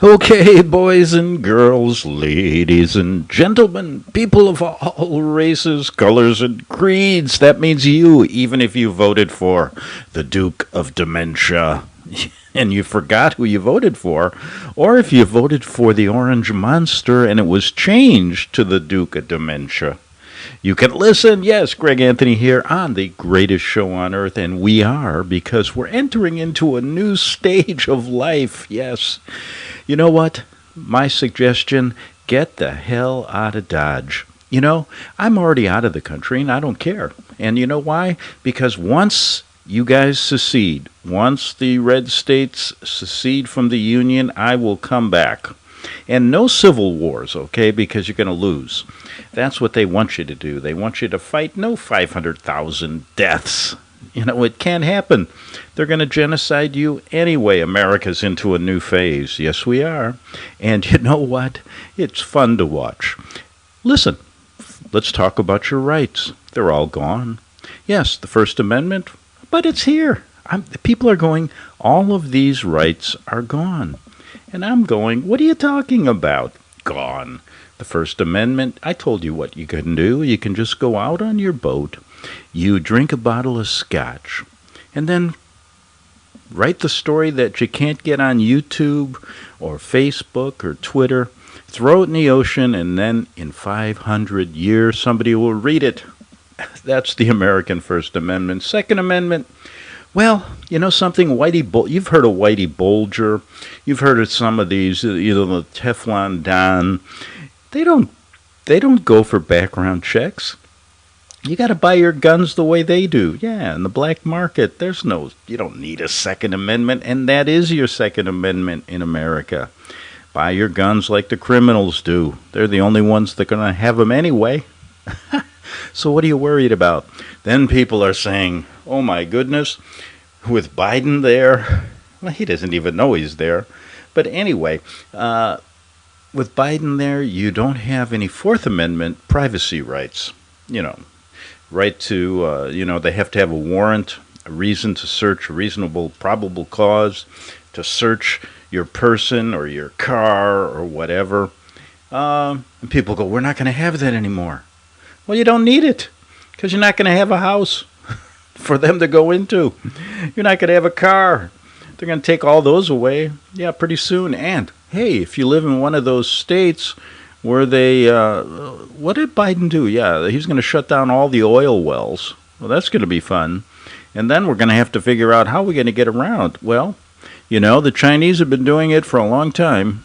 Okay, boys and girls, ladies and gentlemen, people of all races, colors, and creeds. That means you, even if you voted for the Duke of Dementia and you forgot who you voted for, or if you voted for the Orange Monster and it was changed to the Duke of Dementia. You can listen, yes, Greg Anthony here on the greatest show on earth, and we are because we're entering into a new stage of life, yes. You know what? My suggestion, get the hell out of Dodge. I'm already out of the country and I don't care. And you know why? Because once you guys secede, once the red states secede from the Union, I will come back. And no civil wars, okay, because you're going to lose. That's what they want you to do. They want you to fight no 500,000 deaths. It can't happen. They're going to genocide you anyway. America's into a new phase. Yes, we are. And you know what? It's fun to watch. Listen, let's talk about your rights. They're all gone. Yes, the First Amendment, but it's here. People are going, all of these rights are gone. And I'm going, what are you talking about? Gone. The First Amendment, I told you what you can do. You can just go out on your boat, you drink a bottle of scotch, and then write the story that you can't get on YouTube or Facebook or Twitter, throw it in the ocean, and then in 500 years somebody will read it. That's the American First Amendment. Second Amendment, well, you know something, you've heard of Whitey Bulger, you've heard of some of these, the Teflon Don. They don't go for background checks. You got to buy your guns the way they do. Yeah, in the black market, you don't need a Second Amendment, and that is your Second Amendment in America. Buy your guns like the criminals do. They're the only ones that are going to have them anyway. So what are you worried about? Then people are saying, oh my goodness, with Biden there, well, he doesn't even know he's there. But anyway, with Biden there, you don't have any Fourth Amendment privacy rights. Right to, they have to have a warrant, a reason to search, a reasonable, probable cause to search your person or your car or whatever. And people go, we're not going to have that anymore. Well, you don't need it because you're not going to have a house for them to go into. You're not going to have a car. They're going to take all those away, pretty soon. And, hey, if you live in one of those states where they, what did Biden do? Yeah, he's going to shut down all the oil wells. Well, that's going to be fun. And then we're going to have to figure out how we're going to get around. Well, the Chinese have been doing it for a long time.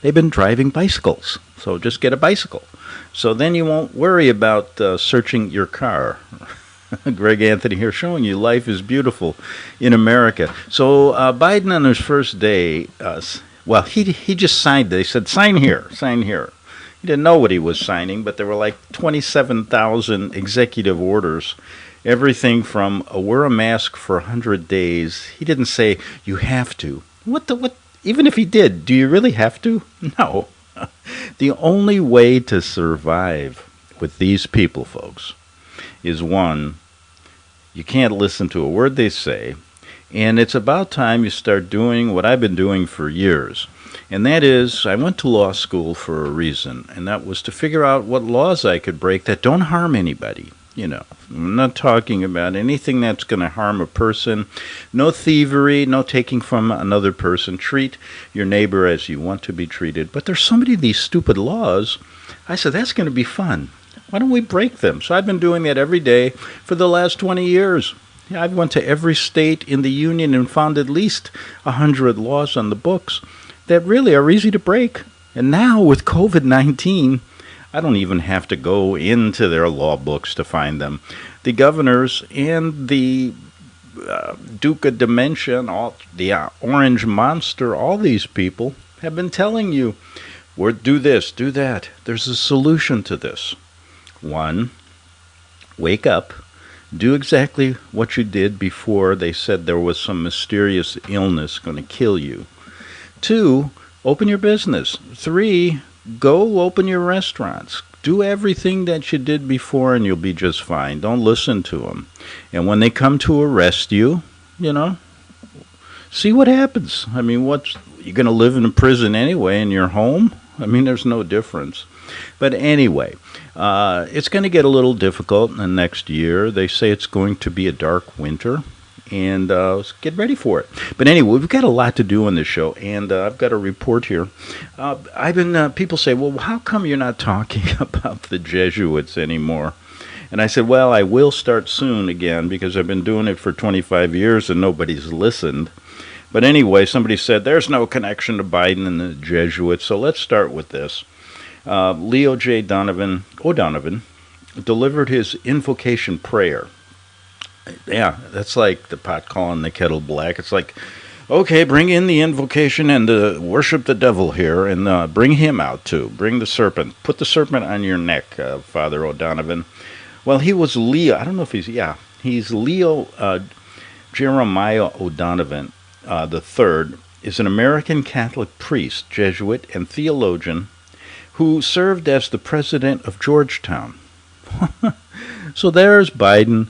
They've been driving bicycles. So just get a bicycle. So then you won't worry about searching your car. Greg Anthony here showing you life is beautiful in America. So Biden on his first day, he just signed. They said, sign here, sign here. He didn't know what he was signing, but there were like 27,000 executive orders. Everything from wear a mask for 100 days. He didn't say, you have to. What? Even if he did, do you really have to? No. The only way to survive with these people, folks, is one, you can't listen to a word they say, and it's about time you start doing what I've been doing for years. And that is, I went to law school for a reason, and that was to figure out what laws I could break that don't harm anybody. I'm not talking about anything that's going to harm a person. No thievery, no taking from another person. Treat your neighbor as you want to be treated. But there's so many of these stupid laws. I said, that's going to be fun. Why don't we break them? So I've been doing that every day for the last 20 years. I've went to every state in the union and found at least 100 laws on the books that really are easy to break. And now with COVID-19, I don't even have to go into their law books to find them. The governors and the Duke of Dementia, and the Orange Monster, all these people have been telling you, do this, do that. There's a solution to this. One, wake up, do exactly what you did before they said there was some mysterious illness going to kill you. Two, open your business. Three, go open your restaurants. Do everything that you did before and you'll be just fine. Don't listen to them. And when they come to arrest you, See what happens. I mean, you're going to live in a prison anyway in your home? I mean, there's no difference. But anyway, it's going to get a little difficult in the next year. They say it's going to be a dark winter, and get ready for it. But anyway, we've got a lot to do on this show, and I've got a report here. People say, well, how come you're not talking about the Jesuits anymore? And I said, well, I will start soon again because I've been doing it for 25 years and nobody's listened. But anyway, somebody said there's no connection to Biden and the Jesuits, so let's start with this. Leo J. O'Donovan delivered his invocation prayer. Yeah, that's like the pot calling the kettle black. It's like, okay, bring in the invocation and worship the devil here, and bring him out too. Bring the serpent. Put the serpent on your neck, Father O'Donovan. Well, he was Leo. I don't know if he's Leo Jeremiah O'Donovan the third, is an American Catholic priest, Jesuit, and theologian who served as the president of Georgetown. So there's Biden.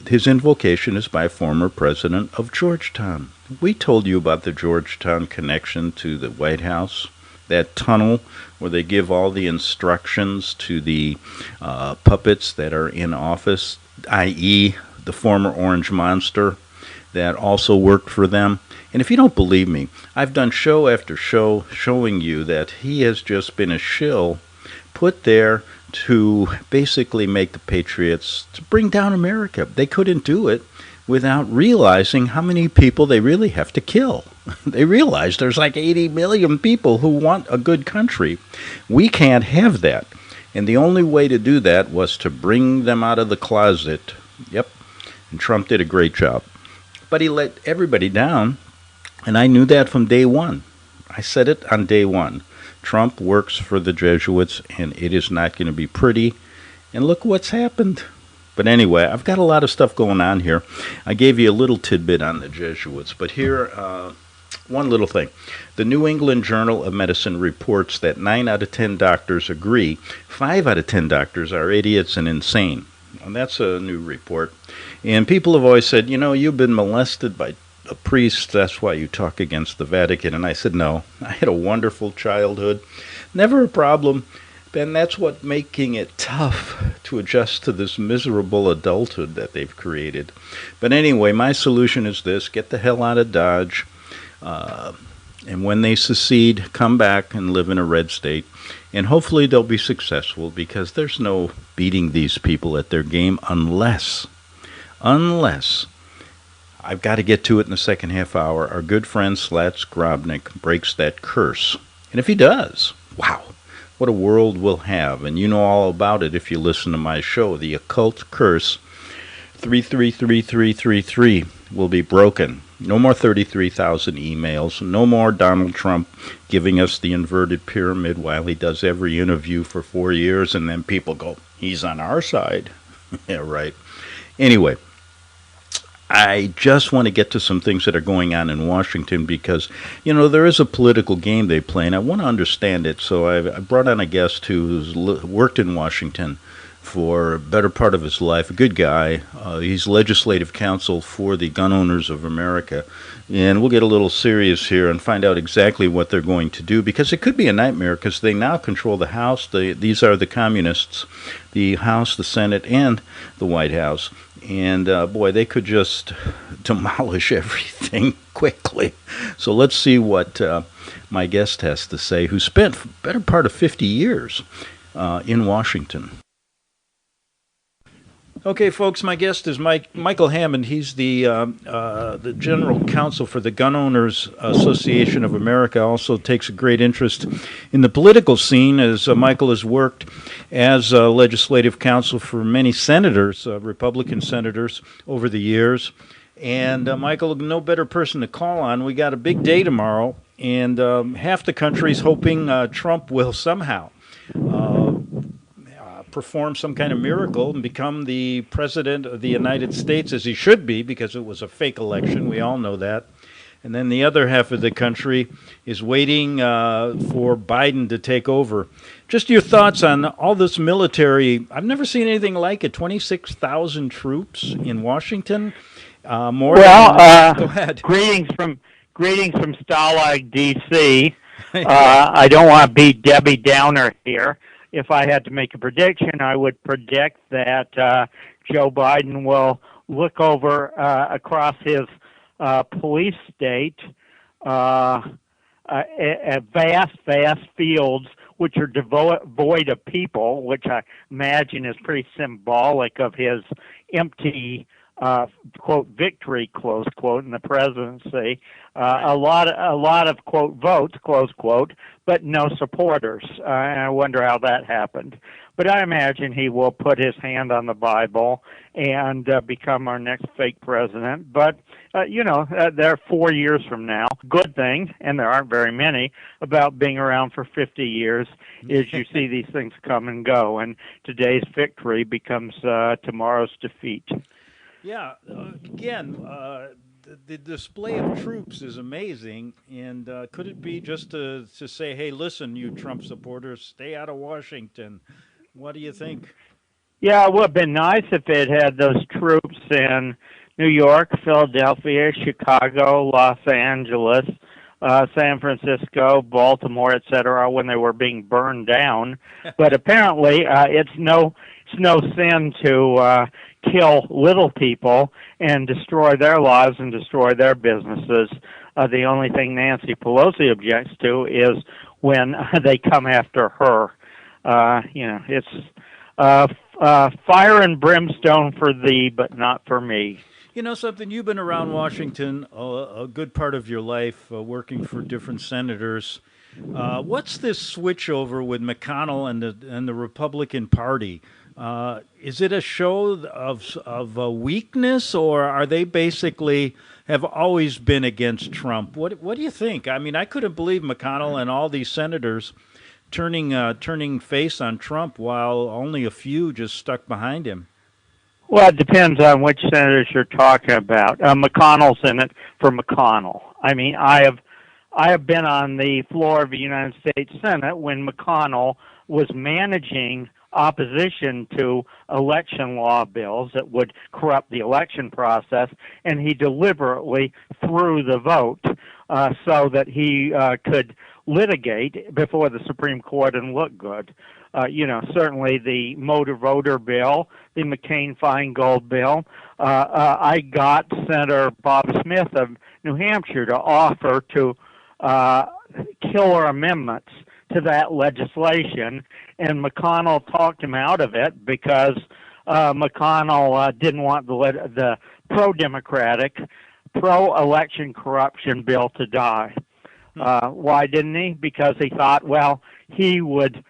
His invocation is by former president of Georgetown. We told you about the Georgetown connection to the White House, that tunnel where they give all the instructions to the puppets that are in office, i.e. the former Orange Monster that also worked for them. And if you don't believe me, I've done show after show showing you that he has just been a shill put there to basically make the Patriots, to bring down America. They couldn't do it without realizing how many people they really have to kill. They realize there's like 80 million people who want a good country. We can't have that. And the only way to do that was to bring them out of the closet. Yep. And Trump did a great job. But he let everybody down, and I knew that from day one. I said it on day one. Trump works for the Jesuits, and it is not going to be pretty. And look what's happened. But anyway, I've got a lot of stuff going on here. I gave you a little tidbit on the Jesuits, but here, one little thing. The New England Journal of Medicine reports that 9 out of 10 doctors agree 5 out of 10 doctors are idiots and insane. And that's a new report. And people have always said, you've been molested by a priest, that's why you talk against the Vatican. And I said, no, I had a wonderful childhood, never a problem. And that's what making it tough to adjust to this miserable adulthood that they've created. But anyway, my solution is this: get the hell out of Dodge. And when they secede, come back and live in a red state. And hopefully they'll be successful, because there's no beating these people at their game unless I've got to get to it in the second half hour. Our good friend Slats Grobnik breaks that curse. And if he does, wow, what a world we'll have. And you know all about it if you listen to my show. The occult curse 333333 will be broken. No more 33,000 emails. No more Donald Trump giving us the inverted pyramid while he does every interview for 4 years, and then people go, he's on our side. Yeah, right. Anyway, I just want to get to some things that are going on in Washington, because, there is a political game they play, and I want to understand it. So I brought on a guest who's worked in Washington for a better part of his life, a good guy. He's legislative counsel for the Gun Owners of America. And we'll get a little serious here and find out exactly what they're going to do, because it could be a nightmare, because they now control the House. These are the communists, the House, the Senate, and the White House. And boy, they could just demolish everything quickly. So let's see what my guest has to say, who spent the better part of 50 years in Washington. Okay, folks, my guest is Michael Hammond. He's the general counsel for the Gun Owners Association of America. Also takes a great interest in the political scene, as Michael has worked as legislative counsel for many senators, Republican senators, over the years. And Michael, no better person to call on. We got a big day tomorrow, and half the country's hoping Trump will somehow perform some kind of miracle and become the president of the United States, as he should be, because it was a fake election. We all know that. And then the other half of the country is waiting for Biden to take over. Just your thoughts on all this military. I've never seen anything like it. 26,000 troops in Washington. More Well, than go ahead. greetings from Stalag, D.C. I don't want to be Debbie Downer here. If I had to make a prediction, I would predict that Joe Biden will look over across his police state uh, vast fields which are devoid of people, which I imagine is pretty symbolic of his empty quote victory close quote in the presidency. Right. A lot of quote votes close quote, but no supporters. And I wonder how that happened. But I imagine he will put his hand on the Bible and become our next fake president. But they're 4 years from now. Good thing, and there aren't very many, about being around for 50 years is you see these things come and go, and today's victory becomes tomorrow's defeat. Yeah, again, the display of troops is amazing. And could it be just to say, hey, listen, you Trump supporters, stay out of Washington? What do you think? Yeah, it would have been nice if it had those troops in New York, Philadelphia, Chicago, Los Angeles, San Francisco, Baltimore, etc., when they were being burned down. But apparently, it's no sin to kill little people and destroy their lives and destroy their businesses. The only thing Nancy Pelosi objects to is when they come after her. It's fire and brimstone for thee, but not for me. You know something? You've been around Washington a good part of your life, working for different senators. What's this switch over with McConnell and the Republican Party? Is it a show of weakness, or are they basically have always been against Trump? What do you think? I mean, I couldn't believe McConnell and all these senators turning face on Trump while only a few just stuck behind him. Well, it depends on which senators you're talking about. McConnell's in it for McConnell. I mean, I have been on the floor of the United States Senate when McConnell was managing opposition to election law bills that would corrupt the election process, and he deliberately threw the vote so that he could litigate before the Supreme Court and look good. Certainly the motor voter bill, the McCain-Feingold bill. I got Senator Bob Smith of New Hampshire to offer to killer amendments to that legislation, and McConnell talked him out of it because McConnell didn't want the pro-democratic, pro-election corruption bill to die. Why didn't he? Because he thought, well, he would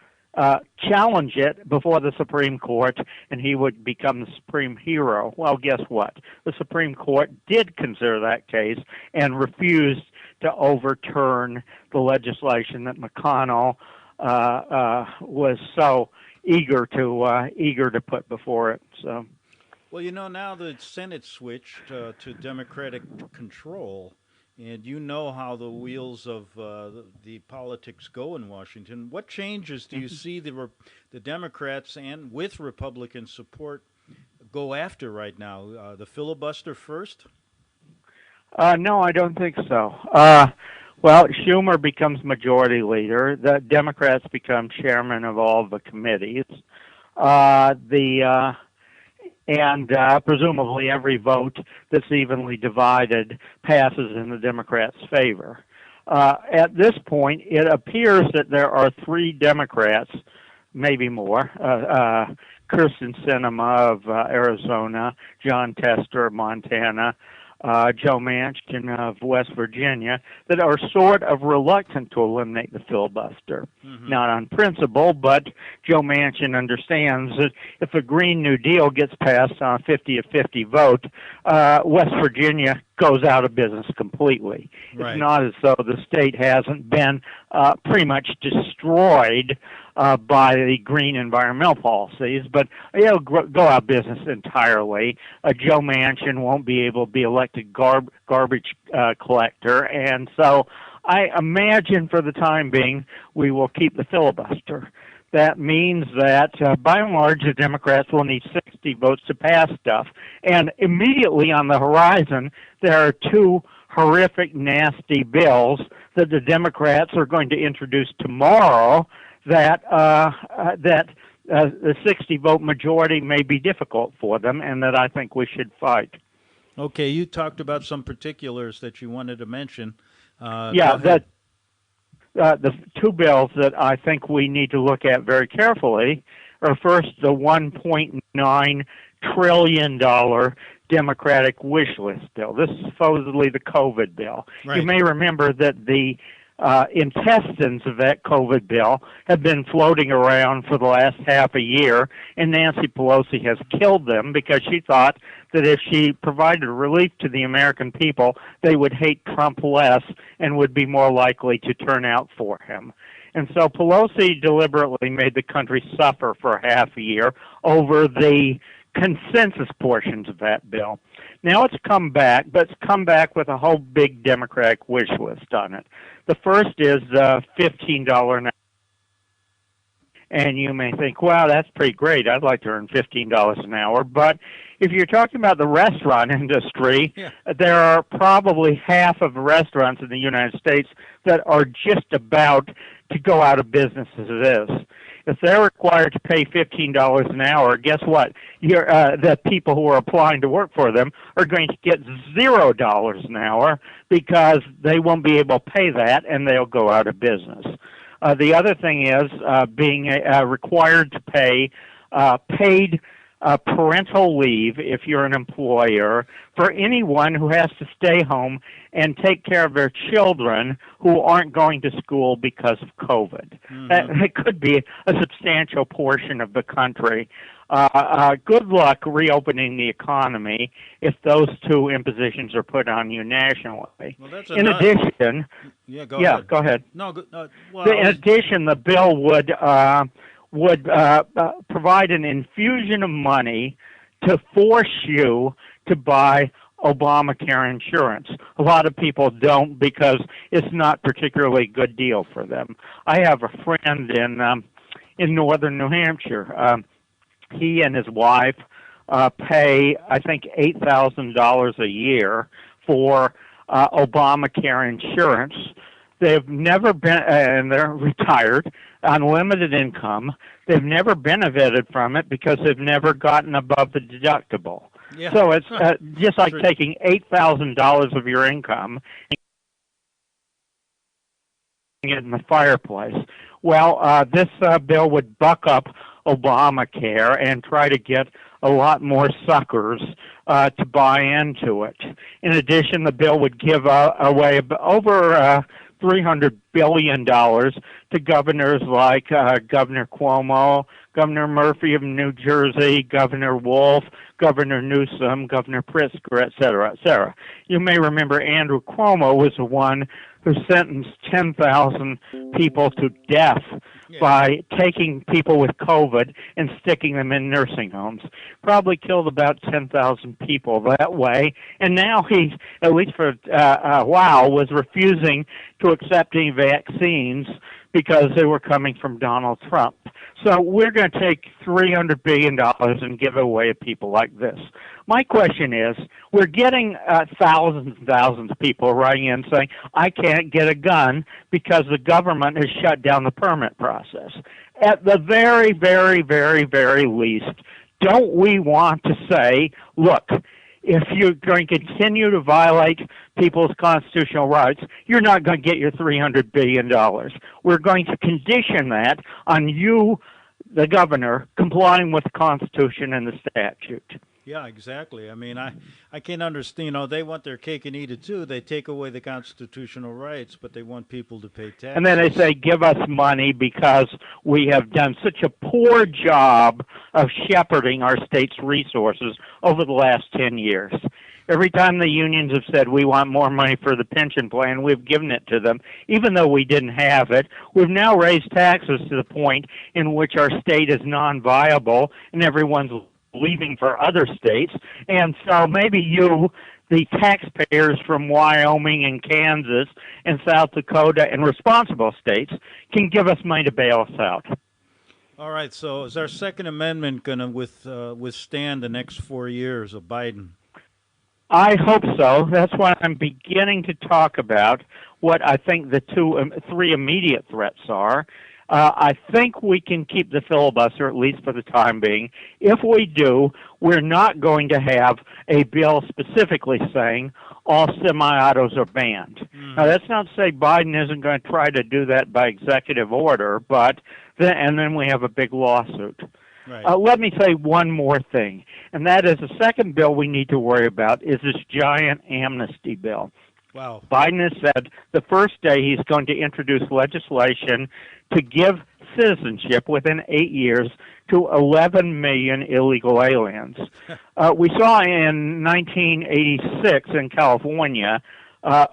challenge it before the Supreme Court and he would become the supreme hero. Well, guess what? The Supreme Court did consider that case and refused to overturn the legislation that McConnell was so eager to put before it. So, Well, you know, now the Senate switched to Democratic control, and you know how the wheels of the politics go in Washington. What changes do you see the Democrats and with Republican support go after right now? The filibuster first? no, I don't think so. Well, Schumer becomes majority leader. The Democrats become chairman of all the committees. The and presumably every vote that's evenly divided passes in the Democrats' favor. At this point, it appears that there are three Democrats, maybe more. Kirsten Sinema of Arizona, John Tester of Montana, Joe Manchin of West Virginia, that are sort of reluctant to eliminate the filibuster. Mm-hmm. Not on principle, but Joe Manchin understands that if a Green New Deal gets passed on a 50-50 vote, West Virginia goes out of business completely. Right. It's not as though the state hasn't been pretty much destroyed by the green environmental policies, but it'll go out of business entirely. Joe Manchin won't be able to be elected garbage collector, and so I imagine for the time being we will keep the filibuster. that means that by and large the Democrats will need 60 votes to pass stuff. And immediately on the horizon, there are two horrific, nasty bills that the Democrats are going to introduce tomorrow that the 60 vote majority may be difficult for them, and that I think we should fight. Okay, you talked about some particulars that you wanted to mention. Yeah, the two bills that I think we need to look at very carefully are first the $1.9 trillion Democratic wish list bill. This is supposedly the COVID bill. Right. You may remember that the intestines of that COVID bill have been floating around for the last half a year, and Nancy Pelosi has killed them because she thought that if she provided relief to the American people, they would hate Trump less and would be more likely to turn out for him. And so Pelosi deliberately made the country suffer for half a year over the consensus portions of that bill. Now it's come back, but it's come back with a whole big Democratic wish list on it. The first is $15 an hour. And you may think, wow, that's pretty great. I'd like to earn $15 an hour. But if you're talking about the restaurant industry, there are probably half of the restaurants in the United States that are just about to go out of business as it is. If they're required to pay $15 an hour, guess what? The people who are applying to work for them are going to get $0 an hour because they won't be able to pay that, and they'll go out of business. The other thing is being required to pay paid parental leave if you're an employer for anyone who has to stay home and take care of their children who aren't going to school because of COVID. Mm-hmm. It could be a substantial portion of the country. Good luck reopening the economy if those two impositions are put on you nationally. Well, that's in addition, go ahead. No, in addition, the bill would provide an infusion of money to force you to buy Obamacare insurance. A lot of people don't because it's not particularly a good deal for them. I have a friend in northern New Hampshire. He and his wife pay, I think, $8,000 a year for Obamacare insurance. They've never been, and they're retired, on limited income. They've never benefited from it because they've never gotten above the deductible. Yeah. So it's just like taking $8,000 of your income and putting it in the fireplace. Well, this bill would buck up Obamacare and try to get a lot more suckers to buy into it. In addition, the bill would give away over $300 billion to governors like Governor Cuomo, Governor Murphy of New Jersey, Governor Wolf, Governor Newsom, Governor Pritzker, et cetera, et cetera. You may remember Andrew Cuomo was the one who sentenced 10,000 people to death by taking people with COVID and sticking them in nursing homes. Probably killed about 10,000 people that way. And now he, at least for a while, was refusing to accept any vaccines because they were coming from Donald Trump. So we're going to take $300 billion and give it away to people like this. My question is, we're getting thousands and thousands of people writing in saying, I can't get a gun because the government has shut down the permit process. At the very, very, very, very least, don't we want to say, look, if you're going to continue to violate people's constitutional rights, you're not going to get your $300 billion. We're going to condition that on you, the governor, complying with the Constitution and the statute. Yeah, exactly. I mean, I can't understand. You know, they want their cake and eat it too. They take away the constitutional rights, but they want people to pay taxes. And then they say, give us money because we have done such a poor job of shepherding our state's resources over the last 10 years. Every time the unions have said we want more money for the pension plan, we've given it to them, even though we didn't have it. We've now raised taxes to the point in which our state is non-viable and everyone's leaving for other states. And so maybe you, the taxpayers from Wyoming and Kansas and South Dakota and responsible states, can give us money to bail us out. All right. So is our Second Amendment going to withstand the next 4 years of Biden? I hope so. That's why I'm beginning to talk about what I think the three immediate threats are. I think we can keep the filibuster, at least for the time being. If we do, we're not going to have a bill specifically saying all semi-autos are banned. Now, Hmm. that's not to say Biden isn't going to try to do that by executive order, and then we have a big lawsuit. Right. Let me say one more thing, and that is the second bill we need to worry about is this giant amnesty bill. Wow. Biden has said the first day he's going to introduce legislation to give citizenship within 8 years to 11 million illegal aliens. We saw in 1986 in California,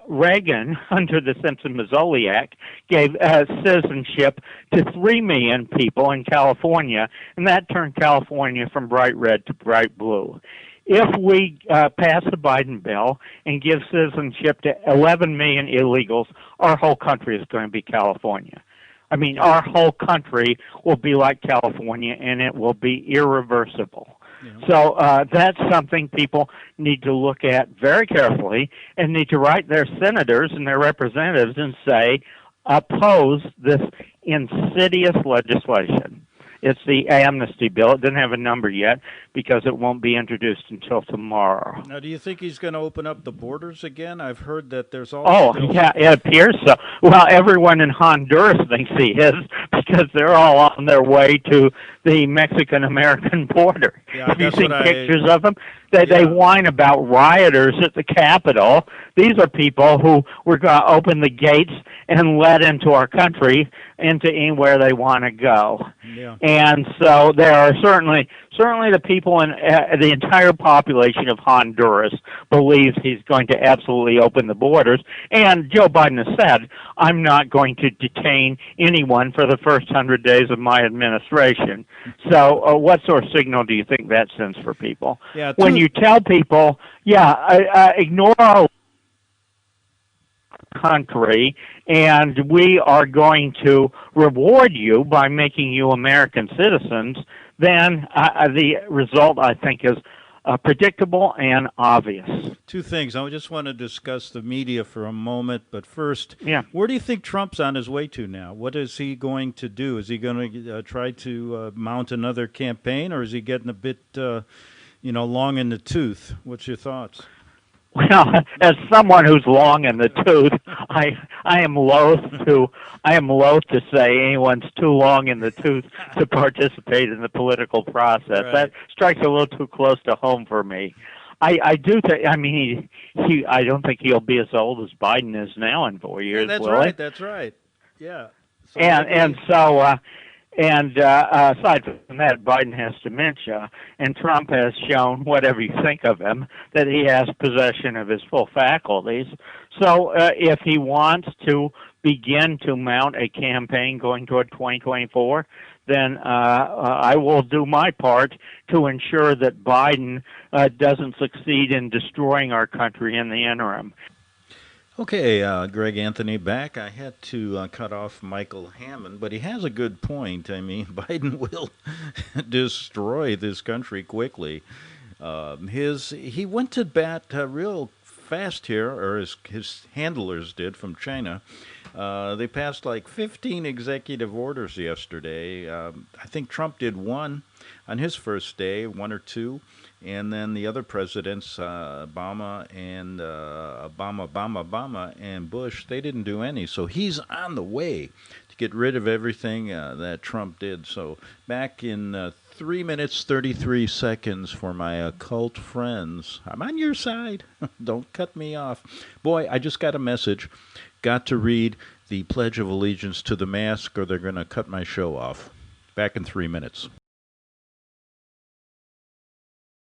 Reagan, under the Simpson-Mazzoli Act, gave citizenship to 3 million people in California, and that turned California from bright red to bright blue. If we pass the Biden bill and give citizenship to 11 million illegals, our whole country is going to be California. I mean, Yeah. our whole country will be like California, and it will be irreversible. Yeah. So that's something people need to look at very carefully and need to write their senators and their representatives and say, oppose this insidious legislation. It's the amnesty bill. It doesn't have a number yet because it won't be introduced until tomorrow. Now, do you think he's going to open up the borders again? I've heard that there's also Oh, bills. yeah, it appears so. Well, everyone in Honduras thinks he is because they're all on their way to the Mexican-American border. Yeah, Have you that's seen what I. pictures of them? They Yeah. whine about rioters at the Capitol. These are people who were going to open the gates and let into our country into anywhere they want to go. Yeah. And so there are certainly the people in the entire population of Honduras believes he's going to absolutely open the borders. And Joe Biden has said, I'm not going to detain anyone for the first 100 days of my administration. So what sort of signal do you think that sends for people? Yeah. When you tell people, yeah, ignore our country and we are going to reward you by making you American citizens, then the result, I think, is predictable and obvious. Two things. I just want to discuss the media for a moment, but first, Yeah. where do you think Trump's on his way to now? What is he going to do? Is he going to try to mount another campaign, or is he getting a bit, long in the tooth? What's your thoughts? Well, as someone who's long in the tooth, I am loath to say anyone's too long in the tooth to participate in the political process. Right. That strikes a little too close to home for me. I do think. I mean, I don't think he'll be as old as Biden is now in 4 years. That's Will right. he? That's right. Yeah. So And maybe. so aside from that, Biden has dementia, and Trump has shown, whatever you think of him, that he has possession of his full faculties. So if he wants to begin to mount a campaign going toward 2024, then I will do my part to ensure that Biden doesn't succeed in destroying our country in the interim. Okay, Greg Anthony back. I had to cut off Michael Hammond, but he has a good point. I mean, Biden will destroy this country quickly. He went to bat real fast here, or his handlers did from China. They passed like 15 executive orders yesterday. I think Trump did one on his first day, one or two, and then the other presidents, Obama, and Bush, they didn't do any. So he's on the way to get rid of everything that Trump did. So back in 3 minutes 33 seconds for my occult friends. I'm on your side. Don't cut me off. Boy, I just got a message. Got to read the Pledge of Allegiance to the mask, or they're going to cut my show off. Back in 3 minutes.